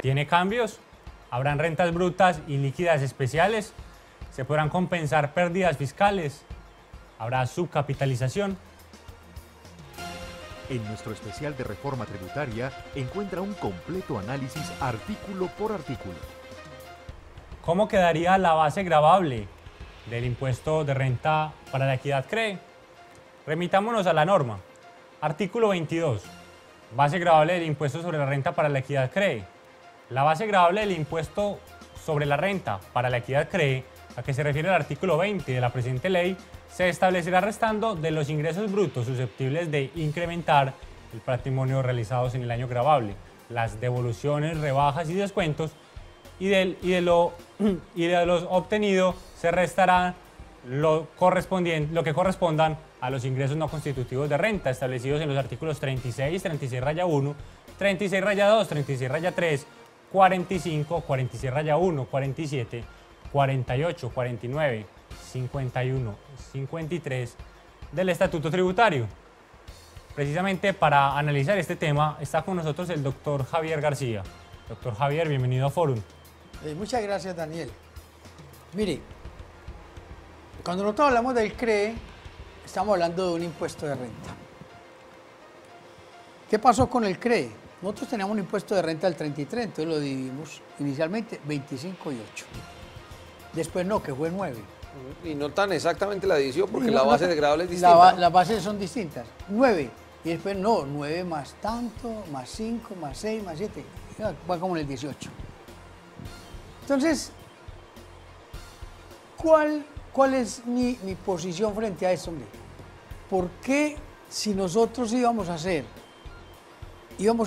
¿Tiene cambios? ¿Habrán rentas brutas y líquidas especiales? ¿Se podrán compensar pérdidas fiscales? ¿Habrá subcapitalización? En nuestro especial de reforma tributaria encuentra un completo análisis artículo por artículo. ¿Cómo quedaría la base gravable del impuesto de renta para la equidad CREE? Remitámonos a la norma. Artículo 22. Base gravable del impuesto sobre la renta para la equidad CREE. La base gravable del impuesto sobre la renta para la equidad CREE, a que se refiere el artículo 20 de la presente ley, se establecerá restando de los ingresos brutos susceptibles de incrementar el patrimonio realizados en el año gravable, las devoluciones, rebajas y descuentos, y de los obtenidos se restará lo que correspondan a los ingresos no constitutivos de renta establecidos en los artículos 36, 36-1, 36-2, 36-3, 45, 46-1, 47, 48, 49, 51, 53 del Estatuto Tributario. Precisamente para analizar este tema está con nosotros el doctor Javier García. Doctor Javier, bienvenido a Fórum. Muchas gracias, Daniel. Mire, cuando nosotros hablamos del CREE, estamos hablando de un impuesto de renta. ¿Qué pasó con el CREE? Nosotros teníamos un impuesto de renta del 33, entonces lo dividimos inicialmente 25 y 8. Después no, que fue 9. Y no tan exactamente la división, porque la base de gravable es distinta. Las bases son distintas. 9. Y después no, 9 más tanto, más 5, más 6, más 7. Va como en el 18. Entonces, ¿cuál es mi posición frente a esto, hombre? ¿Por qué si nosotros íbamos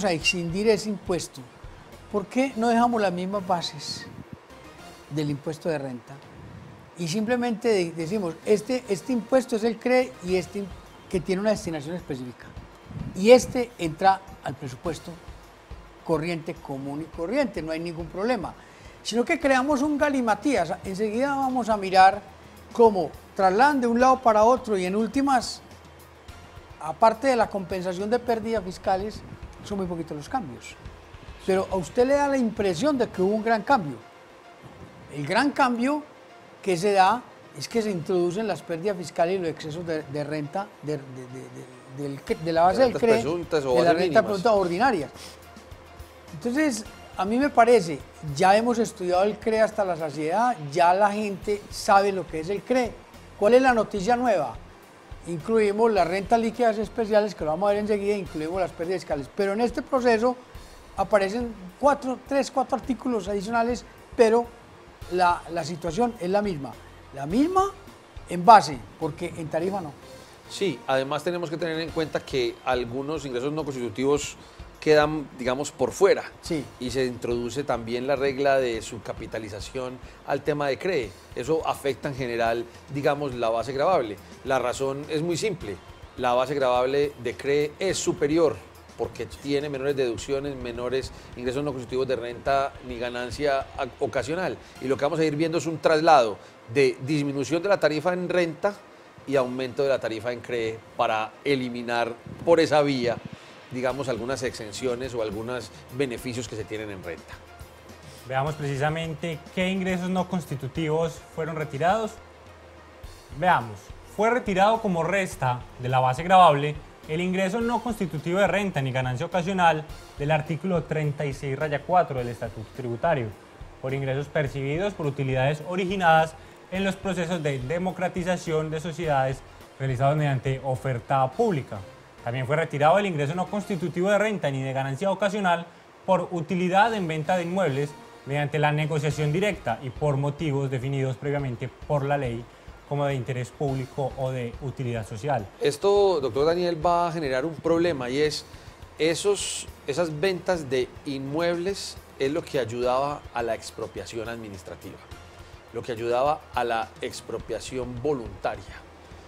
a excindir ese impuesto, por qué no dejamos las mismas bases del impuesto de renta? Y simplemente decimos, este impuesto es el CREE y este que tiene una destinación específica. Y este entra al presupuesto corriente, común y corriente, no hay ningún problema. Sino que creamos un galimatías. Enseguida vamos a mirar cómo trasladan de un lado para otro y en últimas, aparte de la compensación de pérdidas fiscales, son muy poquitos los cambios. Pero a usted le da la impresión de que hubo un gran cambio. El gran cambio que se da es que se introducen las pérdidas fiscales y los excesos de renta de la base del CREE, de la renta presuntas ordinarias. Entonces, a mí me parece, ya hemos estudiado el CREE hasta la saciedad, ya la gente sabe lo que es el CREE. ¿Cuál es la noticia nueva? Incluimos las rentas líquidas especiales, que lo vamos a ver enseguida, incluimos las pérdidas fiscales. Pero en este proceso aparecen 3, 4 artículos adicionales, pero la situación es la misma. La misma en base, porque en tarifa no. Sí, además tenemos que tener en cuenta que algunos ingresos no constitutivos quedan, digamos, por fuera. Sí. Y se introduce también la regla de subcapitalización al tema de CREE. Eso afecta en general, digamos, la base gravable. La razón es muy simple. La base gravable de CREE es superior porque tiene menores deducciones, menores ingresos no constitutivos de renta ni ganancia ocasional. Y lo que vamos a ir viendo es un traslado de disminución de la tarifa en renta y aumento de la tarifa en CREE para eliminar por esa vía, digamos, algunas exenciones o algunos beneficios que se tienen en renta. Veamos precisamente qué ingresos no constitutivos fueron retirados. Veamos, fue retirado como resta de la base gravable el ingreso no constitutivo de renta ni ganancia ocasional del artículo 36-4 del Estatuto Tributario, por ingresos percibidos por utilidades originadas en los procesos de democratización de sociedades realizados mediante oferta pública. También fue retirado el ingreso no constitutivo de renta ni de ganancia ocasional por utilidad en venta de inmuebles mediante la negociación directa y por motivos definidos previamente por la ley como de interés público o de utilidad social. Esto, doctor Daniel, va a generar un problema y es esas ventas de inmuebles es lo que ayudaba a la expropiación administrativa, lo que ayudaba a la expropiación voluntaria.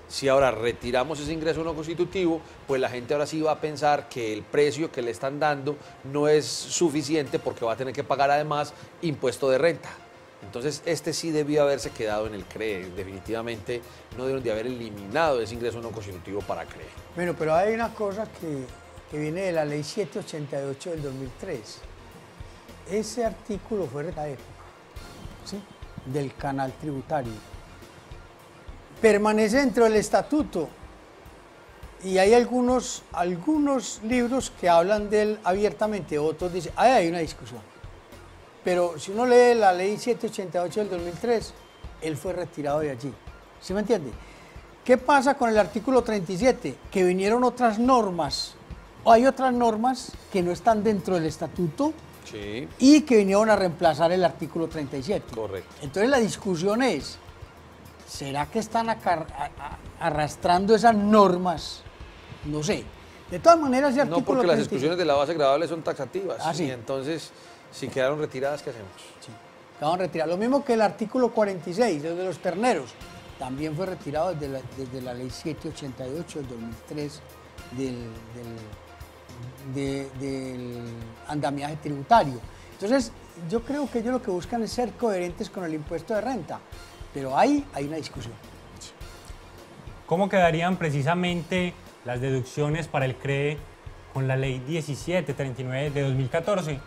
Si ahora retiramos ese ingreso no constitutivo, pues la gente ahora sí va a pensar que el precio que le están dando no es suficiente porque va a tener que pagar además impuesto de renta. Entonces, este sí debió haberse quedado en el CREE. Definitivamente no debieron de haber eliminado ese ingreso no constitutivo para CREE. Bueno, pero hay una cosa que viene de la ley 788 del 2003. ese artículo fue de la época, ¿sí? Del canal tributario. Permanece dentro del estatuto y hay algunos libros que hablan de él abiertamente, otros dicen, ahí hay una discusión. Pero si uno lee la ley 788 del 2003, él fue retirado de allí. ¿Sí me entiende? ¿Qué pasa con el artículo 37? Que vinieron otras normas, o hay otras normas que no están dentro del estatuto, Sí, y que vinieron a reemplazar el artículo 37. correcto. Entonces la discusión es, ¿será que están arrastrando esas normas? No sé. De todas maneras, ese No, artículo porque las 37 exclusiones de la base gravable son taxativas. Ah, sí. Y entonces, si quedaron retiradas, ¿qué hacemos? Sí, acaban de retirar. Lo mismo que el artículo 46, el de los terneros, también fue retirado desde la ley 788 del 2003 del andamiaje tributario. Entonces, yo creo que ellos lo que buscan es ser coherentes con el impuesto de renta, pero hay una discusión. ¿Cómo quedarían precisamente las deducciones para el CRE con la ley 1739 de 2014?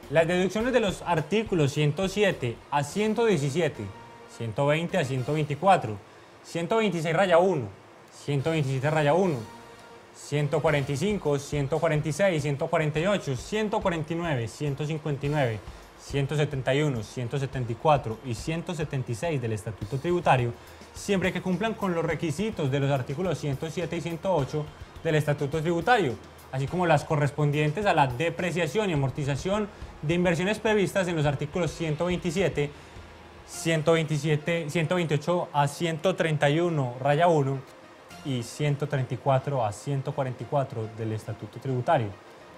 Las deducciones de los artículos 107 a 117, 120 a 124, 126 raya 1, 127 raya 1, 145, 146, 148, 149, 159, 171, 174 y 176 del Estatuto Tributario, siempre que cumplan con los requisitos de los artículos 107 y 108 del Estatuto Tributario, así como las correspondientes a la depreciación y amortización de inversiones previstas en los artículos 127, 128 a 131 raya 1 y 134 a 144 del Estatuto Tributario.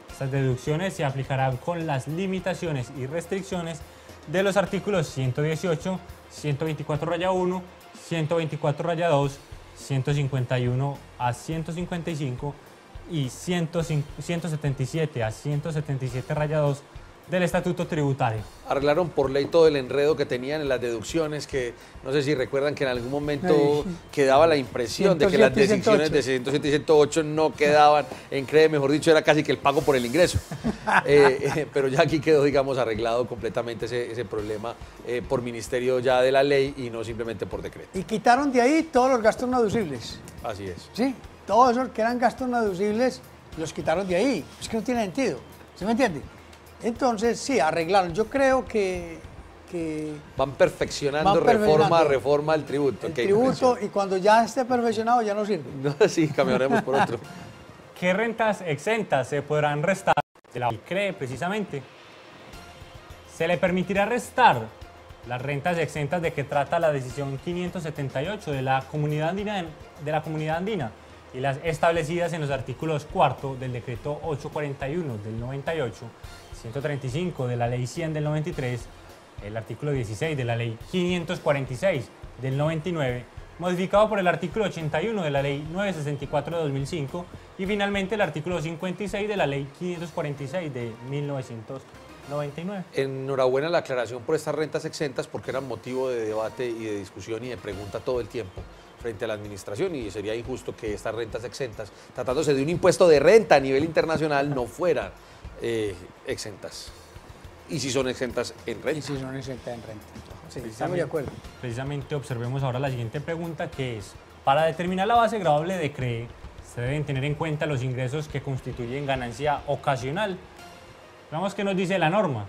Estas deducciones se aplicarán con las limitaciones y restricciones de los artículos 118, 124 raya 1, 124 raya 2, 151 a 155 y 177 a 177 raya 2 del Estatuto Tributario. Arreglaron por ley todo el enredo que tenían en las deducciones, que no sé si recuerdan que en algún momento quedaba la impresión de que las 107 y deducciones de 107 y 108 no quedaban en CRE, mejor dicho, era casi que el pago por el ingreso. Pero ya aquí quedó, digamos, arreglado completamente ese problema por ministerio ya de la ley y no simplemente por decreto. Y quitaron de ahí todos los gastos no deducibles. Así es. Sí, todos esos que eran gastos no deducibles los quitaron de ahí. Es que no tiene sentido. ¿Sí me entiende? Entonces, sí, arreglaron. Yo creo que Van perfeccionando, van perfeccionando reforma a reforma el tributo. el Qué tributo, impresión. y cuando ya esté perfeccionado ya no sirve. No, sí, cambiaremos por otro. ¿Qué rentas exentas se podrán restar de la CRE precisamente? Se le permitirá restar las rentas exentas de que trata la decisión 578 de la Comunidad Andina, y las establecidas en los artículos 4 del decreto 841 del 98, 135 de la ley 100 del 93, el artículo 16 de la ley 546 del 99, modificado por el artículo 81 de la ley 964 de 2005 y finalmente el artículo 56 de la ley 546 de 1999. Enhorabuena la aclaración por estas rentas exentas, porque eran motivo de debate y de discusión y de pregunta todo el tiempo frente a la administración, y sería injusto que estas rentas exentas, tratándose de un impuesto de renta a nivel internacional, no fueran exentas. Y si son exentas en Y renta. si son exentas en renta. Sí, estamos de acuerdo. Precisamente observemos ahora la siguiente pregunta, que es: para determinar la base gravable de CRE, se deben tener en cuenta los ingresos que constituyen ganancia ocasional. Veamos qué nos dice la norma.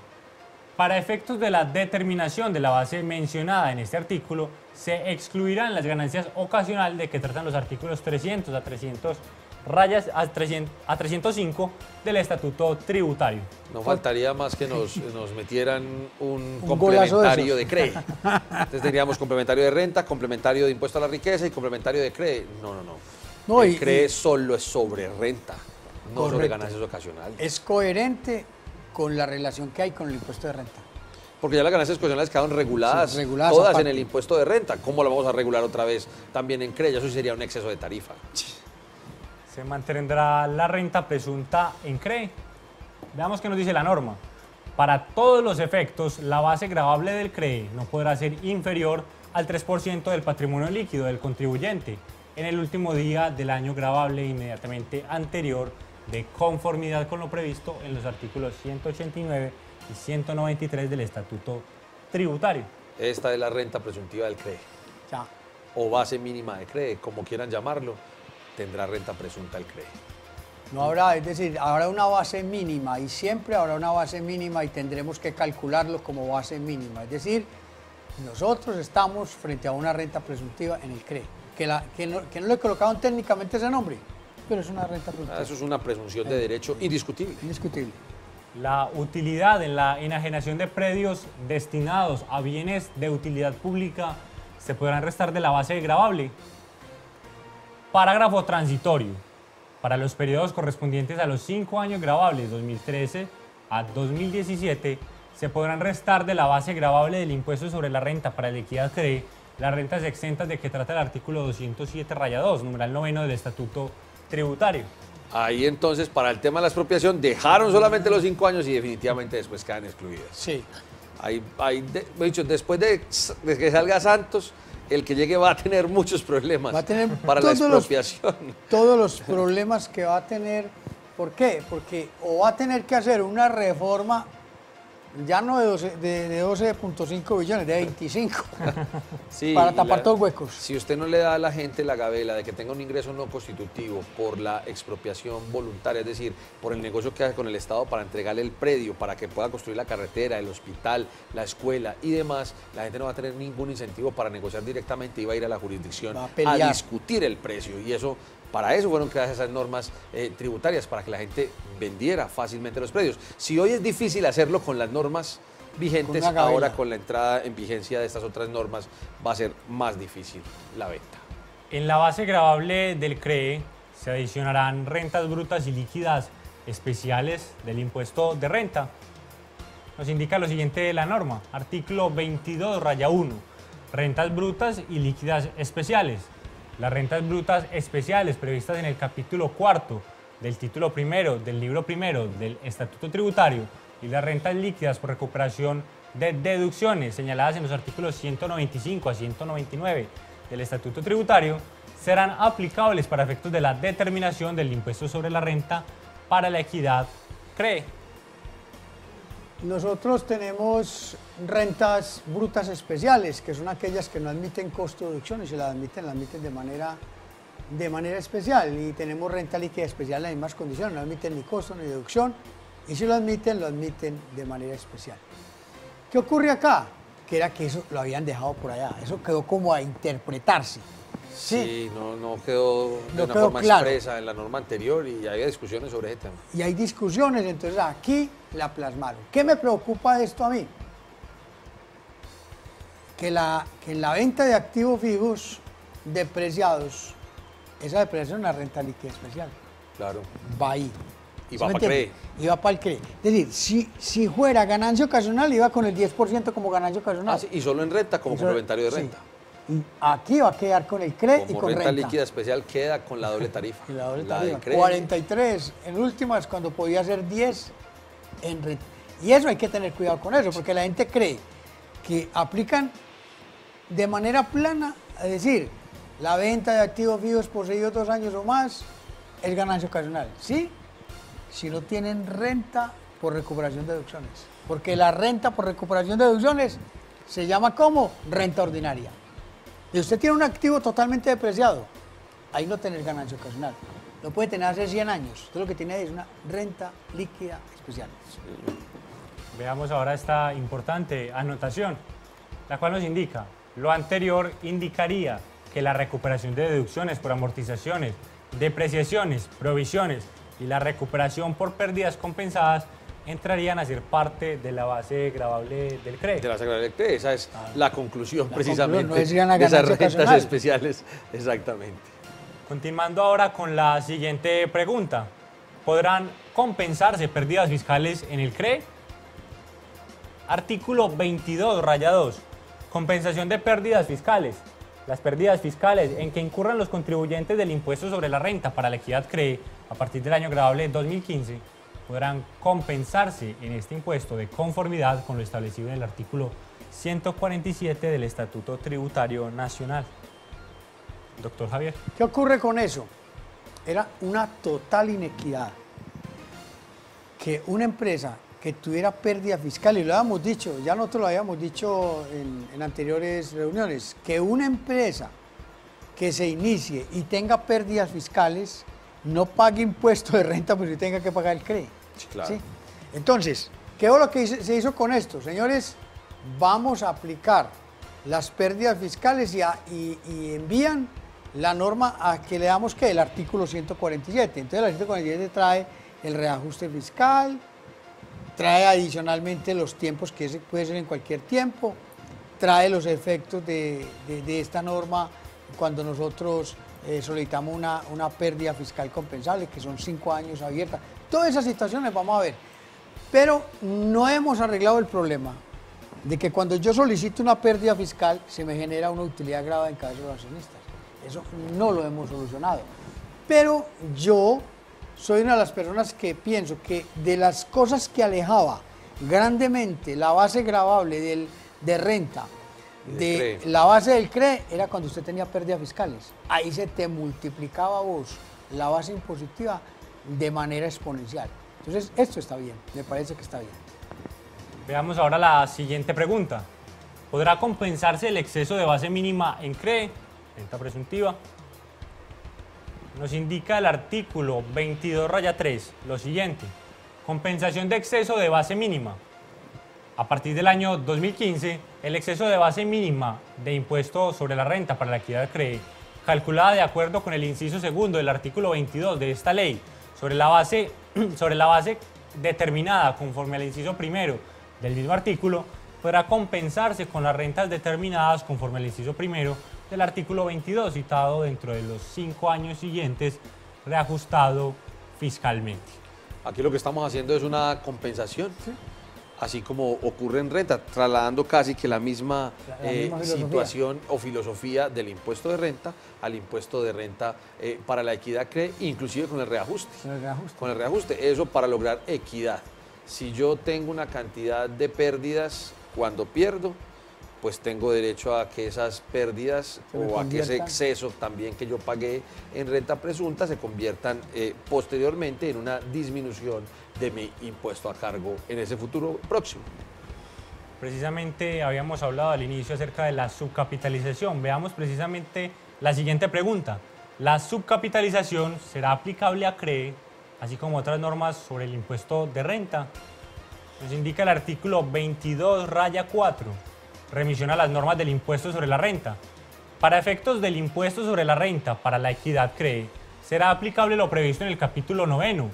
Para efectos de la determinación de la base mencionada en este artículo, se excluirán las ganancias ocasional de que tratan los artículos 300 a 305 del Estatuto Tributario. No faltaría más que nos metieran un golazo de complementario esos. de CRE. Entonces tendríamos complementario de renta, complementario de impuesto a la riqueza y complementario de CRE. No. No, El y- CRE y- solo es sobre renta, no sobre Correcto. ganancias ocasionales. Es coherente con la relación que hay con el impuesto de renta. Porque ya las ganancias ocasionales quedaron reguladas, Sí, reguladas todas aparte. en el impuesto de renta. ¿Cómo lo vamos a regular otra vez también en CRE? Eso sí sería un exceso de tarifa. Se mantendrá la renta presunta en CRE. Veamos qué nos dice la norma. Para todos los efectos, la base gravable del CRE no podrá ser inferior al 3% del patrimonio líquido del contribuyente en el último día del año gravable inmediatamente anterior, de conformidad con lo previsto en los artículos 189 y 193 del Estatuto Tributario. Esta es la renta presuntiva del CRE, Ya. o base mínima de CRE, como quieran llamarlo, tendrá renta presunta el CRE. No habrá, es decir, habrá una base mínima y siempre habrá una base mínima y tendremos que calcularlo como base mínima. Es decir, nosotros estamos frente a una renta presuntiva en el CRE, que no le colocaron técnicamente ese nombre, pero es una renta presuntiva. Eso es una presunción de derecho indiscutible. Indiscutible. La utilidad en la enajenación de predios destinados a bienes de utilidad pública se podrán restar de la base gravable. Parágrafo transitorio. Para los periodos correspondientes a los 5 años gravables 2013 a 2017, se podrán restar de la base gravable del impuesto sobre la renta para la equidad CRE las rentas exentas de que trata el artículo 207-2, numeral 9 del Estatuto Tributario. Ahí entonces, para el tema de la expropiación, dejaron solamente los 5 años y definitivamente después quedan excluidas. Sí. Dicho, después de que salga Santos, el que llegue va a tener muchos problemas Va a tener para la expropiación. todos los problemas que va a tener. ¿Por qué? Porque o va a tener que hacer una reforma ya no de 12.5 billones, de 25, Sí, para tapar todos los huecos. Si usted no le da a la gente la gabela de que tenga un ingreso no constitutivo por la expropiación voluntaria, es decir, por el negocio que hace con el Estado para entregarle el predio, para que pueda construir la carretera, el hospital, la escuela y demás, la gente no va a tener ningún incentivo para negociar directamente y va a ir a la jurisdicción Va a a pelear. discutir el precio. Y eso, para eso fueron creadas esas normas tributarias, para que la gente vendiera fácilmente los predios. Si hoy es difícil hacerlo con las normas vigentes, Con una gabela. ahora con la entrada en vigencia de estas otras normas va a ser más difícil la venta. En la base gravable del CRE se adicionarán rentas brutas y líquidas especiales del impuesto de renta. Nos indica lo siguiente de la norma, artículo 22-1, rentas brutas y líquidas especiales. Las rentas brutas especiales previstas en el capítulo 4 del título primero del libro primero del Estatuto Tributario y las rentas líquidas por recuperación de deducciones señaladas en los artículos 195 a 199 del Estatuto Tributario serán aplicables para efectos de la determinación del impuesto sobre la renta para la equidad CRE. Nosotros tenemos rentas brutas especiales, que son aquellas que no admiten costo de deducción y se las admiten de manera especial. Y tenemos renta líquida especial en las mismas condiciones, no admiten ni costo ni deducción. Y si lo admiten de manera especial. ¿Qué ocurre acá? Que era que eso lo habían dejado por allá. Eso quedó como a interpretarse. Sí, no quedó de No una quedó forma claro. expresa en la norma anterior y había discusiones sobre ese tema. Y hay discusiones, entonces aquí la plasmaron. ¿Qué me preocupa de esto a mí? Que en la venta de activos fijos depreciados, esa depreciación es una renta líquida especial. Claro. Va ahí. Y ¿Sí va me para entiende? CRE. Y va para el CRE. Es decir, si fuera ganancia ocasional, iba con el 10% como ganancia ocasional. Y solo en renta como Eso- complementario de sí. renta. Y aquí va a quedar con el CRE y Como con renta renta. líquida especial queda con la doble tarifa. Y la doble de tarifa. CRE. 43 en últimas cuando podía ser 10 en renta. Y eso hay que tener cuidado con eso, porque la gente cree que aplican de manera plana, es decir, la venta de activos fijos poseídos 2 años o más es ganancia ocasional. ¿Sí? Si no tienen renta por recuperación de deducciones. Porque la renta por recuperación de deducciones se llama como renta ordinaria. Y usted tiene un activo totalmente depreciado, ahí no tiene ganancia ocasional. Lo puede tener hace 100 años. Usted lo que tiene es una renta líquida especial. Veamos ahora esta importante anotación, la cual nos indica, lo anterior indicaría que la recuperación de deducciones por amortizaciones, depreciaciones, provisiones y la recuperación por pérdidas compensadas entrarían a ser parte de la base gravable del CRE. De la Sagrada del CRE. Esa es la conclusión La precisamente conclusión, no es una de esas ganancia rentas ocasional. especiales. Exactamente. Continuando ahora con la siguiente pregunta, ¿podrán compensarse pérdidas fiscales en el CRE? Artículo 22-2, compensación de pérdidas fiscales. Las pérdidas fiscales en que incurran los contribuyentes del impuesto sobre la renta para la equidad CRE a partir del año gravable 2015 podrán compensarse en este impuesto de conformidad con lo establecido en el artículo 147 del Estatuto Tributario Nacional. Doctor Javier. ¿Qué ocurre con eso? Era una total inequidad que una empresa que tuviera pérdida fiscal, y lo habíamos dicho, ya nosotros lo habíamos dicho en anteriores reuniones, que una empresa que se inicie y tenga pérdidas fiscales no pague impuesto de renta, pues si tenga que pagar el CRE. Sí, claro. ¿Sí? Entonces, ¿qué fue lo que se hizo con esto? Señores, vamos a aplicar las pérdidas fiscales y envían la norma a que le damos que el artículo 147. Entonces el artículo 147 trae el reajuste fiscal, trae adicionalmente los tiempos, que puede ser en cualquier tiempo, trae los efectos de esta norma cuando nosotros solicitamos una pérdida fiscal compensable, que son 5 años abiertas. Todas esas situaciones vamos a ver. Pero no hemos arreglado el problema de que cuando yo solicito una pérdida fiscal se me genera una utilidad grabada en cabeza de los accionistas. Eso no lo hemos solucionado. Pero yo soy una de las personas que pienso que de las cosas que alejaba grandemente la base gravable de renta de la base del CRE era cuando usted tenía pérdidas fiscales. Ahí se te multiplicaba vos la base impositiva de manera exponencial. Entonces, esto está bien, me parece que está bien. Veamos ahora la siguiente pregunta. ¿Podrá compensarse el exceso de base mínima en CRE, renta presuntiva? Nos indica el artículo 22-3 lo siguiente. Compensación de exceso de base mínima. A partir del año 2015, el exceso de base mínima de impuesto sobre la renta para la equidad CRE, calculada de acuerdo con el inciso segundo del artículo 22 de esta ley, sobre la base determinada conforme al inciso primero del mismo artículo, podrá compensarse con las rentas determinadas conforme al inciso primero del artículo 22, citado dentro de los 5 años siguientes, reajustado fiscalmente. Aquí lo que estamos haciendo es una compensación, ¿sí? Así como ocurre en renta, trasladando casi que la misma situación o filosofía del impuesto de renta al impuesto de renta para la equidad CRE, inclusive con el reajuste. Con el reajuste, eso para lograr equidad. Si yo tengo una cantidad de pérdidas cuando pierdo, pues tengo derecho a que esas pérdidas o a que ese exceso también que yo pagué en renta presunta se conviertan posteriormente en una disminución de mi impuesto a cargo en ese futuro próximo. Precisamente habíamos hablado al inicio acerca de la subcapitalización. Veamos precisamente la siguiente pregunta. ¿La subcapitalización será aplicable a CRE, así como otras normas sobre el impuesto de renta? Nos indica el artículo 22-4. Remisión a las normas del impuesto sobre la renta. Para efectos del impuesto sobre la renta para la equidad CRE, será aplicable lo previsto en el capítulo 9,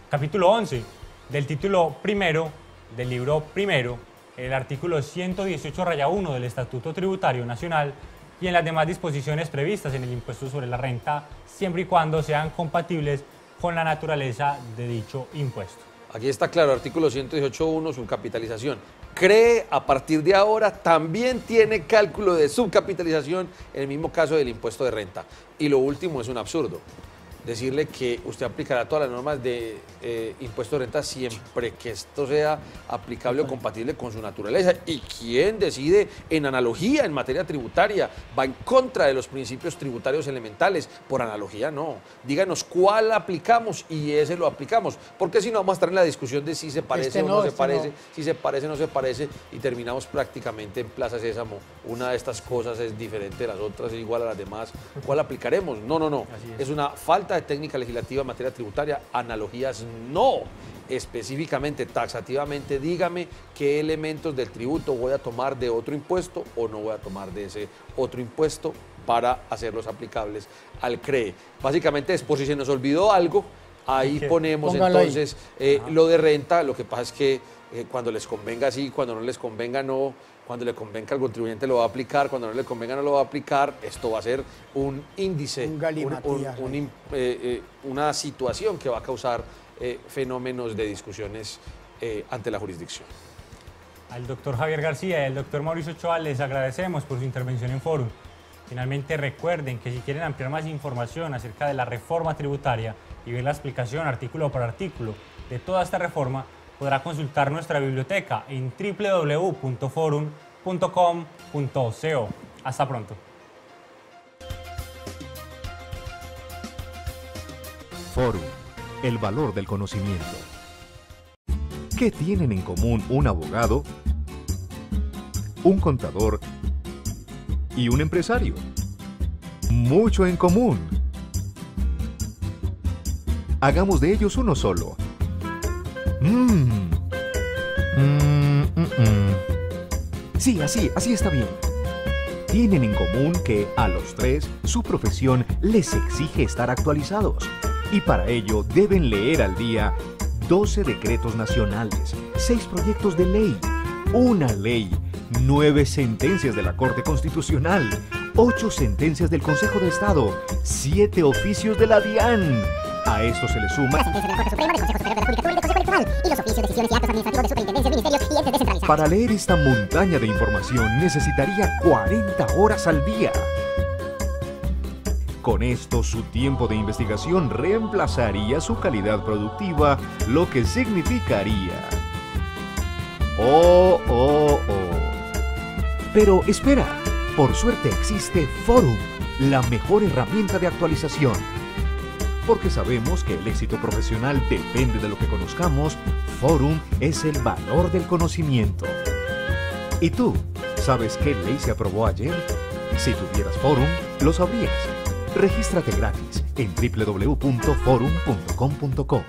capítulo 11 del título primero del libro primero, el artículo 118-1 del Estatuto Tributario Nacional y en las demás disposiciones previstas en el impuesto sobre la renta, siempre y cuando sean compatibles con la naturaleza de dicho impuesto. Aquí está claro, artículo 118.1, subcapitalización. CRE, a partir de ahora, también tiene cálculo de subcapitalización en el mismo caso del impuesto de renta. Y lo último es un absurdo. Decirle que usted aplicará todas las normas de impuesto de renta siempre que esto sea aplicable o compatible con su naturaleza. ¿Y quién decide en analogía en materia tributaria? Va en contra de los principios tributarios elementales. Por analogía no. Díganos cuál aplicamos y ese lo aplicamos. Porque si no vamos a estar en la discusión de si se parece o no se parece, si se parece o no se parece y terminamos prácticamente en Plaza Sésamo. Una de estas cosas es diferente de las otras, es igual a las demás. ¿Cuál aplicaremos? No, no, no. Es una falta de técnica legislativa en materia tributaria, analogías no. Específicamente, taxativamente, dígame qué elementos del tributo voy a tomar de otro impuesto o no voy a tomar de ese otro impuesto para hacerlos aplicables al CRE. Básicamente es por si se nos olvidó algo, ahí ponemos entonces lo de renta. Lo que pasa es que cuando les convenga sí, cuando no les convenga no. Cuando le convenga al contribuyente lo va a aplicar, cuando no le convenga no lo va a aplicar. Esto va a ser un índice, una situación que va a causar fenómenos de discusiones ante la jurisdicción. Al doctor Javier García y al doctor Mauricio Ochoa les agradecemos por su intervención en Fórum. Finalmente recuerden que si quieren ampliar más información acerca de la reforma tributaria y ver la explicación artículo por artículo de toda esta reforma, podrá consultar nuestra biblioteca en www.forum.com.co. Hasta pronto. Fórum, el valor del conocimiento. ¿Qué tienen en común un abogado, un contador y un empresario? Mucho en común. Hagamos de ellos uno solo. Sí, así está bien. Tienen en común que a los tres su profesión les exige estar actualizados y para ello deben leer al día 12 decretos nacionales, 6 proyectos de ley, una ley, 9 sentencias de la Corte Constitucional, 8 sentencias del Consejo de Estado, 7 oficios de la DIAN. A esto se le suma las sentencias de la Corte Suprema, del Consejo Superior de la Judicatura y del Consejo Electoral y los oficios, decisiones y actos administrativos de superintendencias, ministerios y entes descentralizados. Para leer esta montaña de información necesitaría 40 horas al día. Con esto, su tiempo de investigación reemplazaría su calidad productiva, lo que significaría... Pero espera, por suerte existe Forum, la mejor herramienta de actualización. Porque sabemos que el éxito profesional depende de lo que conozcamos, Forum es el valor del conocimiento. ¿Y tú? ¿Sabes qué ley se aprobó ayer? Si tuvieras Forum, lo sabrías. Regístrate gratis en www.forum.com.co.